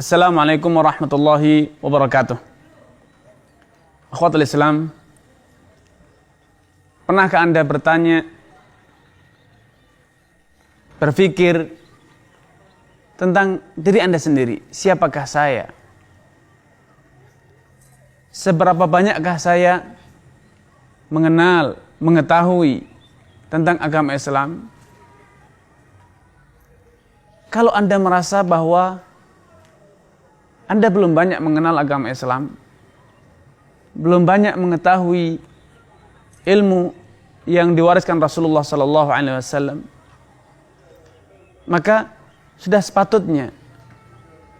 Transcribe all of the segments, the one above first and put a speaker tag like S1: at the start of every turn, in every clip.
S1: Assalamualaikum warahmatullahi wabarakatuh. Akhwatul Islam, pernahkah Anda berpikir tentang diri Anda sendiri? Siapakah saya? Seberapa banyakkah saya mengenal, mengetahui tentang agama Islam? Kalau Anda merasa bahwa Anda belum banyak mengenal agama Islam, belum banyak mengetahui ilmu yang diwariskan Rasulullah SAW, maka sudah sepatutnya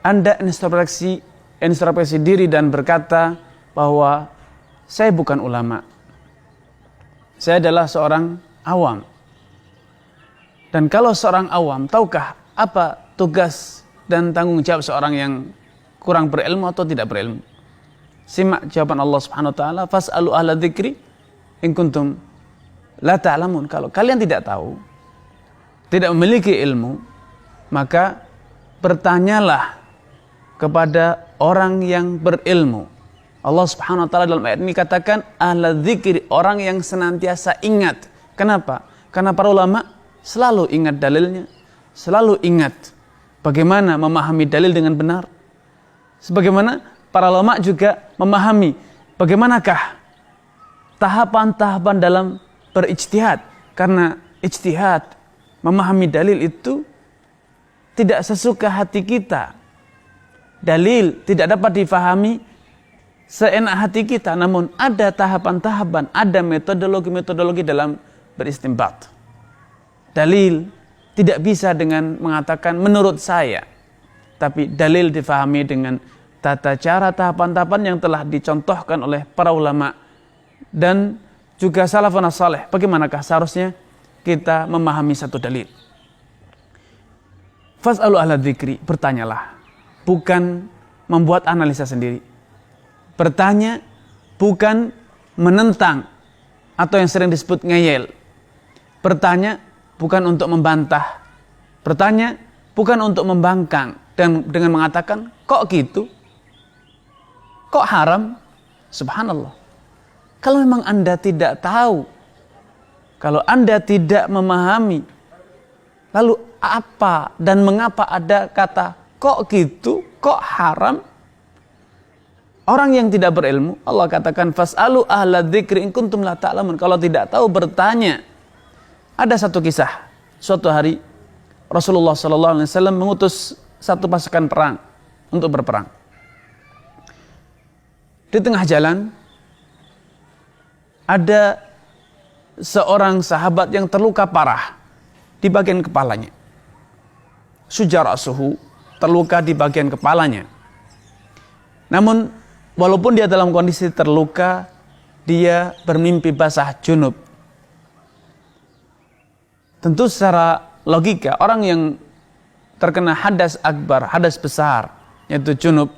S1: Anda introspeksi diri dan berkata bahwa saya bukan ulama, saya adalah seorang awam. Dan kalau seorang awam, tahukah apa tugas dan tanggung jawab seorang yang kurang berilmu atau tidak berilmu? Simak jawaban Allah Subhanahu wa taala, fas'alu ahla dzikri in kuntum la ta'lamun. Kalau kalian tidak tahu, tidak memiliki ilmu, maka bertanyalah kepada orang yang berilmu. Allah Subhanahu wa taala dalam ayat ini katakan ahla dzikri, orang yang senantiasa ingat. Kenapa? Karena para ulama selalu ingat dalilnya, selalu ingat bagaimana memahami dalil dengan benar. Sebagaimana para ulama juga memahami bagaimanakah tahapan-tahapan dalam berijtihad. Karena ijtihad, memahami dalil itu tidak sesuka hati kita. Dalil tidak dapat difahami seenak hati kita, namun ada tahapan-tahapan, ada metodologi-metodologi dalam beristinbat. Dalil tidak bisa dengan mengatakan menurut saya, tapi dalil difahami dengan tata cara tahapan-tahapan yang telah dicontohkan oleh para ulama dan juga salafun saleh. Bagaimanakah seharusnya kita memahami satu dalil? Fas'alu ahla dzikri, bertanyalah, bukan membuat analisa sendiri. Bertanya bukan menentang atau yang sering disebut ngeyel. Bertanya bukan untuk membantah. Bertanya bukan untuk membangkang dan dengan mengatakan kok gitu? Kok haram? Subhanallah. Kalau memang Anda tidak tahu, kalau Anda tidak memahami, lalu apa dan mengapa ada kata kok gitu, kok haram? Orang yang tidak berilmu, Allah katakan fas'alu ahla dzikri in kuntum la ta'lamun. Kalau tidak tahu, bertanya. Ada satu kisah, suatu hari Rasulullah SAW mengutus satu pasukan perang untuk berperang. Di tengah jalan ada seorang sahabat yang terluka parah di bagian kepalanya. Sujara'suhu, terluka di bagian kepalanya. Namun walaupun dia dalam kondisi terluka, dia bermimpi basah junub. Tentu secara logika, orang yang terkena hadas akbar, hadas besar, yaitu junub,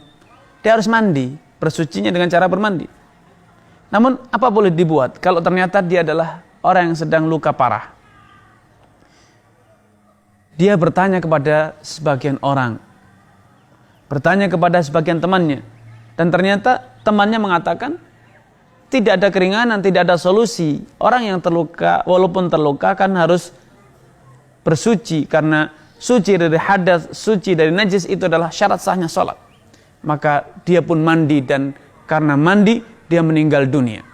S1: dia harus mandi. Bersucinya dengan cara bermandi. Namun apa boleh dibuat kalau ternyata dia adalah orang yang sedang luka parah? Dia bertanya kepada sebagian orang, bertanya kepada sebagian temannya, dan ternyata temannya mengatakan tidak ada keringanan, tidak ada solusi. Orang yang terluka, walaupun terluka kan harus bersuci, karena suci dari hadas, suci dari najis itu adalah syarat sahnya sholat. Maka dia pun mandi, dan karena mandi dia meninggal dunia.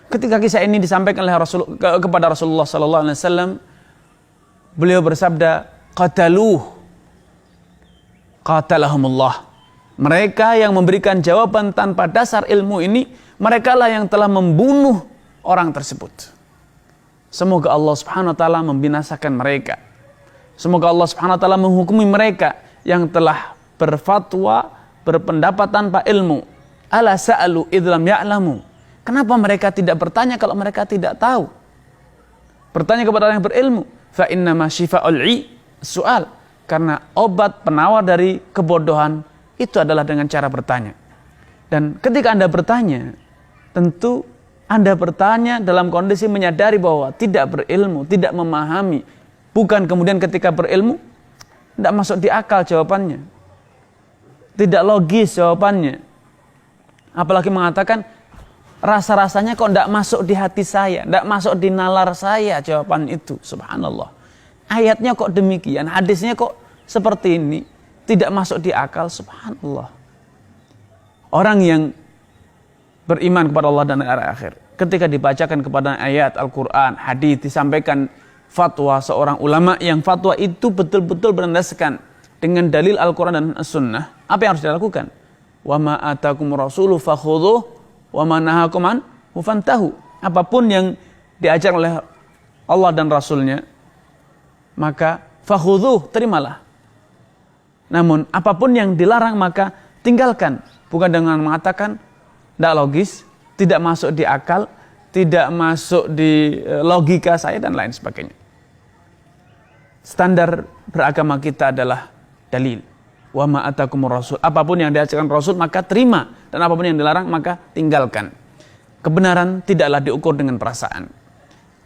S1: Ketika kisah ini disampaikan oleh kepada Rasulullah SAW, beliau bersabda, qatalahumullah. Mereka yang memberikan jawaban tanpa dasar ilmu ini, merekalah yang telah membunuh orang tersebut. Semoga Allah Subhanahu wa taala membinasakan mereka. Semoga Allah Subhanahu wa taala menghukumi mereka yang telah berfatwa, berpendapat tanpa ilmu. Ala sa'alu idlam ya'lamu. Kenapa mereka tidak bertanya kalau mereka tidak tahu? Bertanya kepada orang yang berilmu. Fa innama syifa'ul su'al. Karena obat penawar dari kebodohan itu adalah dengan cara bertanya. Dan ketika Anda bertanya, tentu Anda bertanya dalam kondisi menyadari bahwa tidak berilmu, tidak memahami. Bukan kemudian ketika berilmu tidak masuk di akal jawabannya. tidak logis jawabannya. Apalagi mengatakan rasa-rasanya kok tidak masuk di hati saya, tidak masuk di nalar saya jawaban itu. Subhanallah. Ayatnya kok demikian, hadisnya kok seperti ini, tidak masuk di akal. Subhanallah. Orang yang beriman kepada Allah dan hari akhir, ketika dibacakan kepada ayat Al-Quran, hadis, disampaikan fatwa seorang ulama yang fatwa itu betul-betul berlandaskan dengan dalil Al-Quran dan As-Sunnah, apa yang harus dilakukan? Wa ma atakum rasulu fakhudhuh wa ma nahakum anhu fantahu. Apapun yang diajar oleh Allah dan Rasulnya, maka fakhudhuh, terimalah. Namun apapun yang dilarang maka tinggalkan. Bukan dengan mengatakan tidak logis, tidak masuk di akal, tidak masuk di logika saya dan lain sebagainya. Standar beragama kita adalah dalil. Wa ma atakumur rasul. Apapun yang diajarkan Rasul maka terima, dan apapun yang dilarang maka tinggalkan. Kebenaran tidaklah diukur dengan perasaan.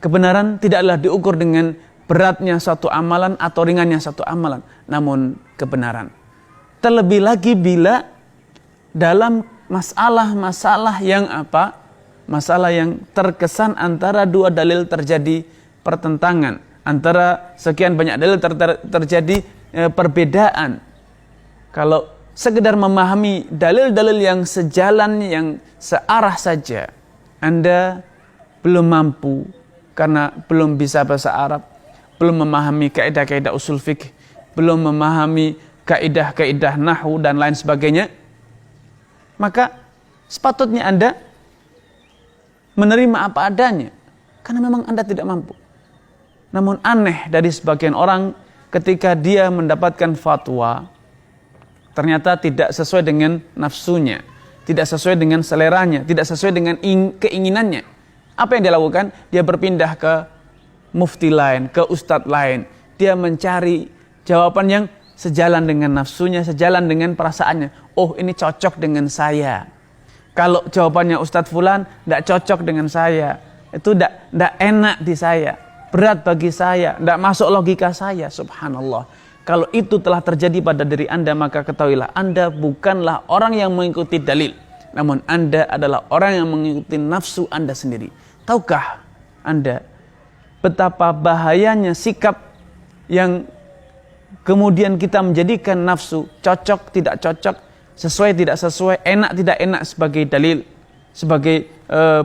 S1: Kebenaran tidaklah diukur dengan beratnya suatu amalan atau ringannya suatu amalan, namun kebenaran. Terlebih lagi bila dalam masalah-masalah yang apa? Masalah yang terkesan antara dua dalil terjadi pertentangan, antara sekian banyak dalil terjadi perbedaan. Kalau sekedar memahami dalil-dalil yang sejalan, yang searah saja, Anda belum mampu karena belum bisa bahasa Arab, belum memahami kaidah-kaidah usul fikih, belum memahami kaidah-kaidah nahwu dan lain sebagainya, maka sepatutnya Anda menerima apa adanya, karena memang Anda tidak mampu. Namun aneh dari sebagian orang ketika dia mendapatkan fatwa, ternyata tidak sesuai dengan nafsunya, tidak sesuai dengan seleranya, tidak sesuai dengan keinginannya. Apa yang dia lakukan? Dia berpindah ke mufti lain, ke ustadz lain. Dia mencari jawaban yang sejalan dengan nafsunya, sejalan dengan perasaannya. Oh, ini cocok dengan saya. Kalau jawabannya Ustadz Fulan tidak cocok dengan saya, itu tidak enak di saya, berat bagi saya, tidak masuk logika saya. Subhanallah. Kalau itu telah terjadi pada diri Anda, maka ketahuilah Anda bukanlah orang yang mengikuti dalil, namun Anda adalah orang yang mengikuti nafsu Anda sendiri. Tahukah Anda betapa bahayanya sikap yang kemudian kita menjadikan nafsu cocok tidak cocok, sesuai tidak sesuai, enak tidak enak sebagai dalil, sebagai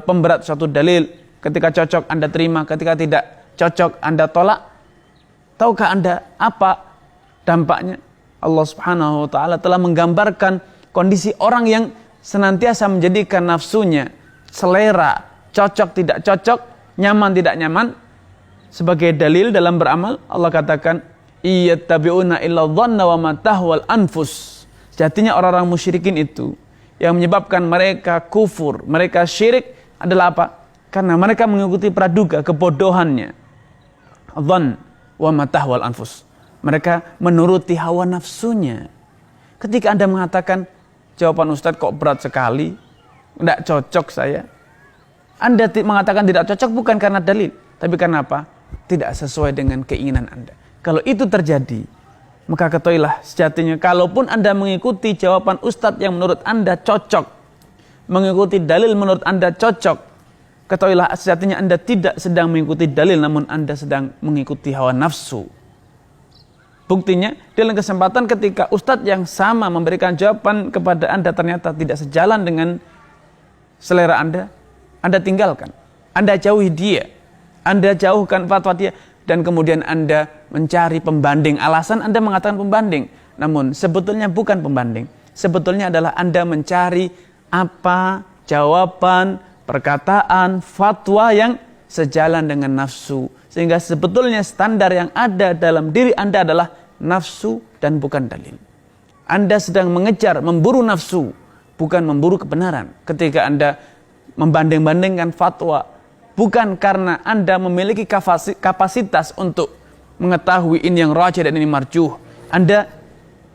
S1: pemberat suatu dalil. Ketika cocok Anda terima, ketika tidak cocok Anda tolak. Tahukah Anda apa dampaknya? Allah Subhanahu wa taala telah menggambarkan kondisi orang yang senantiasa menjadikan nafsunya, selera, cocok tidak cocok, nyaman tidak nyaman sebagai dalil dalam beramal. Allah katakan, iyattabi'una illa dhanna wa ma tahwal anfus. Sejatinya orang-orang musyrikin itu yang menyebabkan mereka kufur, mereka syirik adalah apa? Karena mereka mengikuti praduga, kebodohannya. Dhann wa ma tahwal anfus. Mereka menuruti hawa nafsunya. Ketika Anda mengatakan jawaban Ustadz kok berat sekali, tidak cocok saya, Anda mengatakan tidak cocok bukan karena dalil, tapi karena apa? Tidak sesuai dengan keinginan Anda. Kalau itu terjadi, maka ketahuilah sejatinya kalaupun Anda mengikuti jawaban Ustadz yang menurut Anda cocok, mengikuti dalil menurut Anda cocok, ketahuilah sejatinya Anda tidak sedang mengikuti dalil, namun Anda sedang mengikuti hawa nafsu. Buktinya, dalam kesempatan ketika Ustadz yang sama memberikan jawaban kepada Anda ternyata tidak sejalan dengan selera Anda tinggalkan, Anda jauhi dia, Anda jauhkan fatwa dia, dan kemudian Anda mencari pembanding. Alasan Anda mengatakan pembanding, namun sebetulnya bukan pembanding. Sebetulnya adalah Anda mencari apa jawaban, perkataan, fatwa yang sejalan dengan nafsu. Sehingga sebetulnya standar yang ada dalam diri Anda adalah nafsu dan bukan dalil. Anda sedang mengejar, memburu nafsu, bukan memburu kebenaran. Ketika Anda membanding-bandingkan fatwa, bukan karena Anda memiliki kapasitas untuk mengetahui ini yang rajih dan ini marjuh. Anda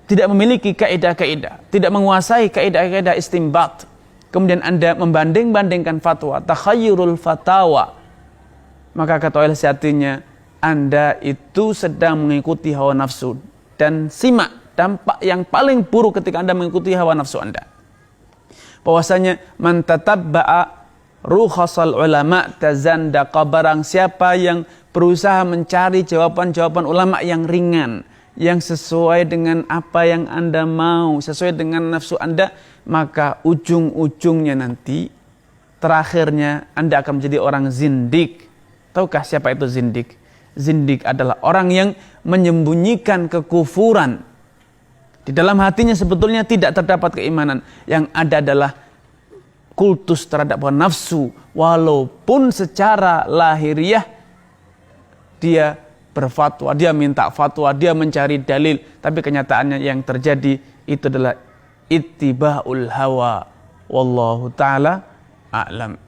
S1: tidak memiliki kaidah-kaidah, tidak menguasai kaidah-kaidah istinbat. Kemudian Anda membanding-bandingkan fatwa, takhayyurul fatawa. Maka ketahuilah sejatinya Anda itu sedang mengikuti hawa nafsu. Dan simak dampak yang paling buruk ketika Anda mengikuti hawa nafsu Anda. Bahwasanya man tatabba'a rukhasal ulama tazandaqa, barang siapa yang berusaha mencari jawaban-jawaban ulama yang ringan, yang sesuai dengan apa yang Anda mau, sesuai dengan nafsu Anda, maka ujung-ujungnya nanti, terakhirnya Anda akan menjadi orang zindik. Tahukah siapa itu zindik? Zindik adalah orang yang menyembunyikan kekufuran. Di dalam hatinya sebetulnya tidak terdapat keimanan. Yang ada adalah kultus terhadap nafsu, walaupun secara lahiriah dia berfatwa, dia minta fatwa, dia mencari dalil, tapi kenyataannya yang terjadi itu adalah ittiba'ul hawa. Wallahu ta'ala a'lam.